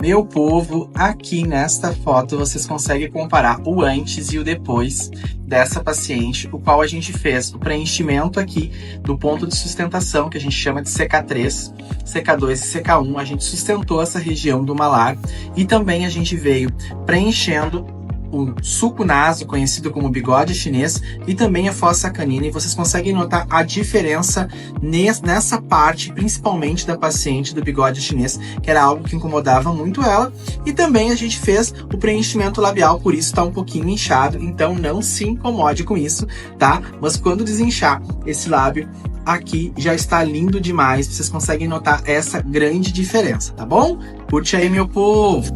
Meu povo, aqui nesta foto vocês conseguem comparar o antes e o depois dessa paciente, o qual a gente fez o preenchimento aqui do ponto de sustentação, que a gente chama de CK3, CK2 e CK1. A gente sustentou essa região do malar e também a gente veio preenchendo o sulco naso, conhecido como bigode chinês, e também a fossa canina, e vocês conseguem notar a diferença nessa parte, principalmente da paciente do bigode chinês, que era algo que incomodava muito ela, e também a gente fez o preenchimento labial, por isso está um pouquinho inchado, então não se incomode com isso, tá? Mas quando desinchar esse lábio, aqui já está lindo demais, vocês conseguem notar essa grande diferença, tá bom? Curte aí, meu povo!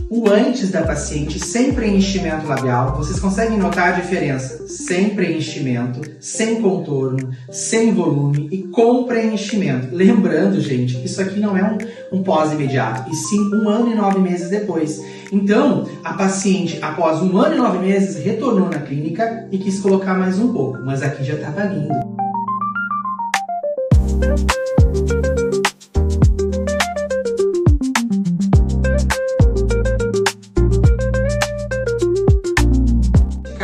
O antes da paciente sem preenchimento labial, vocês conseguem notar a diferença sem preenchimento, sem contorno, sem volume e com preenchimento. Lembrando, gente, que isso aqui não é um pós imediato, e sim 1 ano e 9 meses depois. Então, a paciente, após 1 ano e 9 meses, retornou na clínica e quis colocar mais um pouco, mas aqui já estava lindo.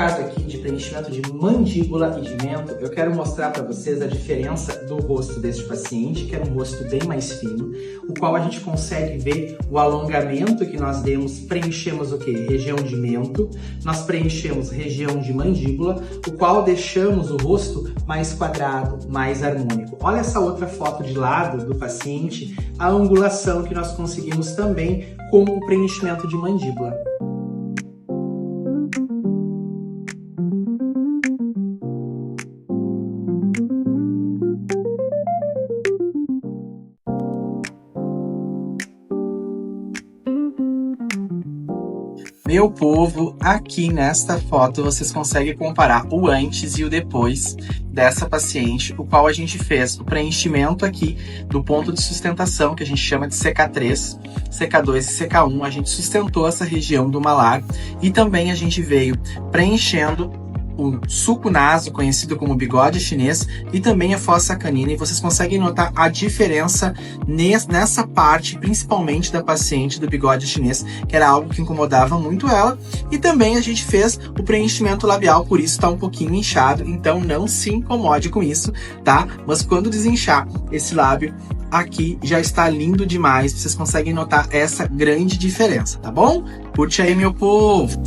Aqui de preenchimento de mandíbula e de mento, eu quero mostrar para vocês a diferença do rosto deste paciente, que era um rosto bem mais fino, o qual a gente consegue ver o alongamento que nós demos, preenchemos o que? Região de mento, nós preenchemos região de mandíbula, o qual deixamos o rosto mais quadrado, mais harmônico. Olha essa outra foto de lado do paciente, a angulação que nós conseguimos também com o preenchimento de mandíbula. Meu povo, aqui nesta foto vocês conseguem comparar o antes e o depois dessa paciente, o qual a gente fez o preenchimento aqui do ponto de sustentação, que a gente chama de CK3, CK2 e CK1. A gente sustentou essa região do malar e também a gente veio preenchendo o sulco naso, conhecido como bigode chinês, e também a fossa canina, e vocês conseguem notar a diferença nessa parte, principalmente da paciente do bigode chinês, que era algo que incomodava muito ela, e também a gente fez o preenchimento labial, por isso está um pouquinho inchado, então não se incomode com isso, tá? Mas quando desinchar esse lábio, aqui já está lindo demais, vocês conseguem notar essa grande diferença, tá bom? Curte aí, meu povo!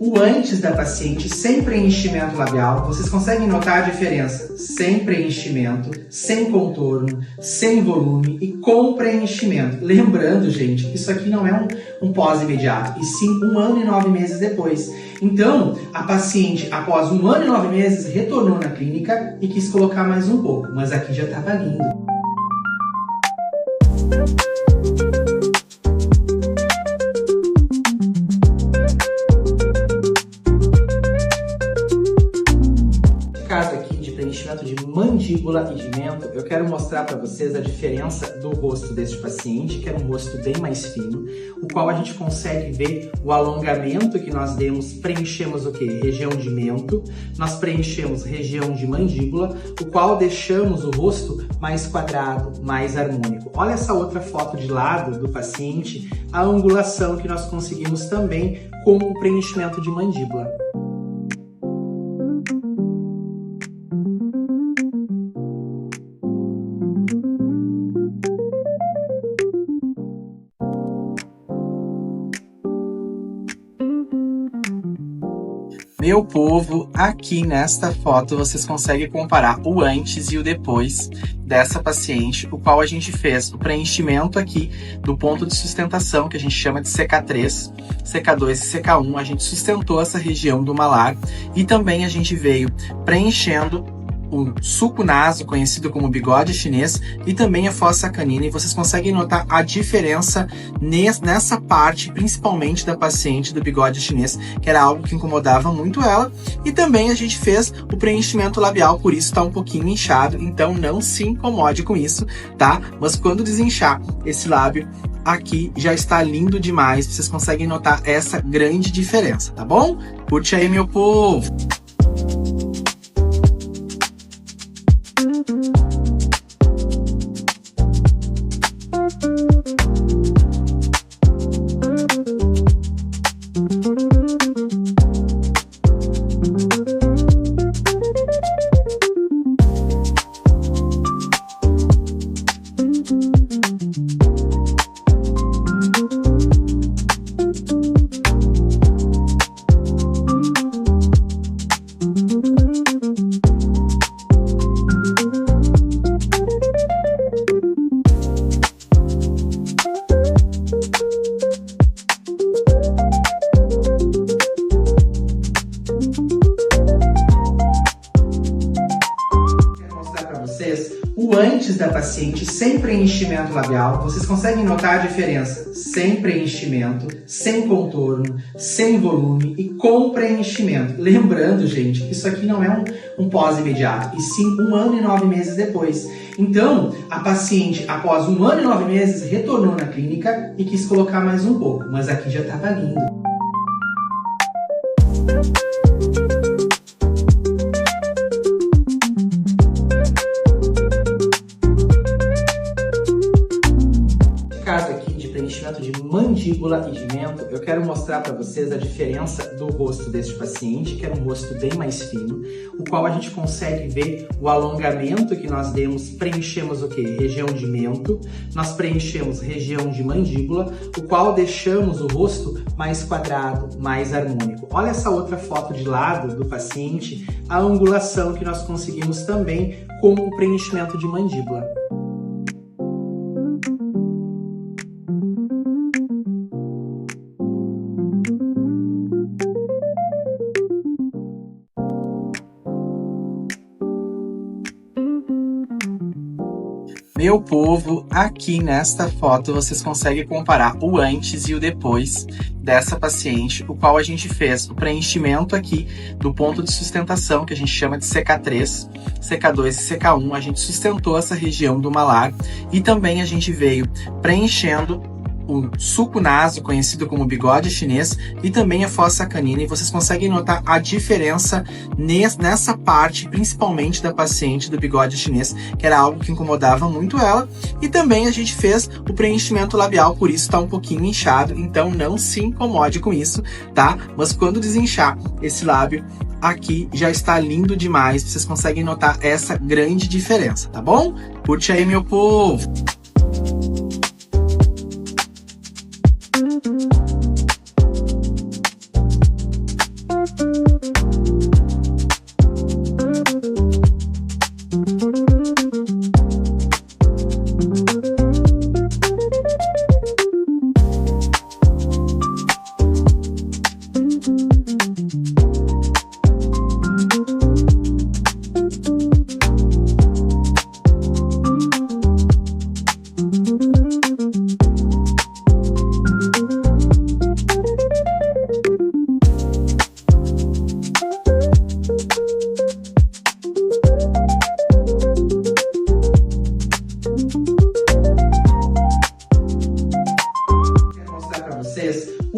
O antes da paciente sem preenchimento labial, vocês conseguem notar a diferença sem preenchimento, sem contorno, sem volume e com preenchimento. Lembrando, gente, que isso aqui não é um pós imediato, e sim 1 ano e 9 meses depois. Então, a paciente, após 1 ano e 9 meses, retornou na clínica e quis colocar mais um pouco, mas aqui já estava lindo. preenchimento de mandíbula e de mento, eu quero mostrar para vocês a diferença do rosto deste paciente, que era um rosto bem mais fino, o qual a gente consegue ver o alongamento que nós demos, preenchemos o quê? Região de mento, nós preenchemos região de mandíbula, o qual deixamos o rosto mais quadrado, mais harmônico. Olha essa outra foto de lado do paciente, a angulação que nós conseguimos também com o preenchimento de mandíbula. Meu povo, aqui nesta foto vocês conseguem comparar o antes e o depois dessa paciente, o qual a gente fez o preenchimento aqui do ponto de sustentação, que a gente chama de CK3, CK2 e CK1. A gente sustentou essa região do malar e também a gente veio preenchendo o sulco naso, conhecido como bigode chinês, e também a fossa canina, e vocês conseguem notar a diferença nessa parte, principalmente da paciente do bigode chinês, que era algo que incomodava muito ela, e também a gente fez o preenchimento labial, por isso está um pouquinho inchado, então não se incomode com isso, tá? Mas quando desinchar esse lábio aqui já está lindo demais, vocês conseguem notar essa grande diferença, tá bom? Curte aí, meu povo! O antes da paciente sem preenchimento labial, vocês conseguem notar a diferença sem preenchimento, sem contorno, sem volume e com preenchimento. Lembrando, gente, que isso aqui não é um pós imediato, e sim 1 ano e 9 meses depois. Então, a paciente, após 1 ano e 9 meses, retornou na clínica e quis colocar mais um pouco, mas aqui já estava lindo. Caso aqui de preenchimento de mandíbula e de mento, eu quero mostrar para vocês a diferença do rosto deste paciente, que era um rosto bem mais fino, o qual a gente consegue ver o alongamento que nós demos, preenchemos o quê? Região de mento, nós preenchemos região de mandíbula, o qual deixamos o rosto mais quadrado, mais harmônico. Olha essa outra foto de lado do paciente, a angulação que nós conseguimos também com o preenchimento de mandíbula. Meu povo, aqui nesta foto vocês conseguem comparar o antes e o depois dessa paciente, o qual a gente fez o preenchimento aqui do ponto de sustentação, que a gente chama de CK3, CK2 e CK1. A gente sustentou essa região do malar e também a gente veio preenchendo o sulco naso, conhecido como bigode chinês, e também a fossa canina, e vocês conseguem notar a diferença nessa parte, principalmente da paciente do bigode chinês, que era algo que incomodava muito ela, e também a gente fez o preenchimento labial, por isso está um pouquinho inchado, então não se incomode com isso, tá? Mas quando desinchar esse lábio aqui já está lindo demais, vocês conseguem notar essa grande diferença, tá bom? Curte aí, meu povo!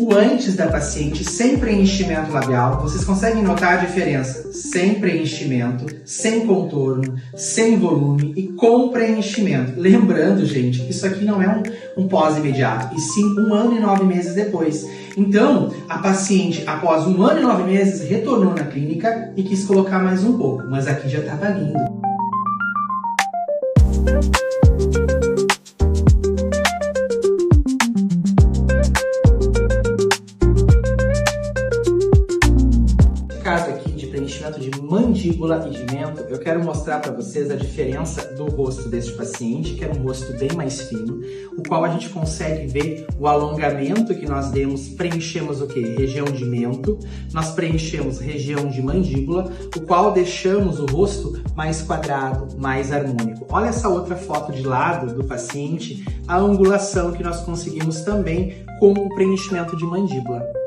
o antes da paciente sem preenchimento labial. Vocês conseguem notar a diferença? Sem preenchimento, sem contorno, sem volume e com preenchimento. Lembrando, gente, que isso aqui não é um pós imediato, e sim 1 ano e 9 meses depois. Então, a paciente, após 1 ano e 9 meses, retornou na clínica e quis colocar mais um pouco, mas aqui já estava lindo. Caso aqui de preenchimento de mandíbula e de mento, eu quero mostrar para vocês a diferença do rosto deste paciente, que era um rosto bem mais fino, o qual a gente consegue ver o alongamento que nós demos, preenchemos o que? Região de mento, nós preenchemos região de mandíbula, o qual deixamos o rosto mais quadrado, mais harmônico. Olha essa outra foto de lado do paciente, a angulação que nós conseguimos também com o preenchimento de mandíbula.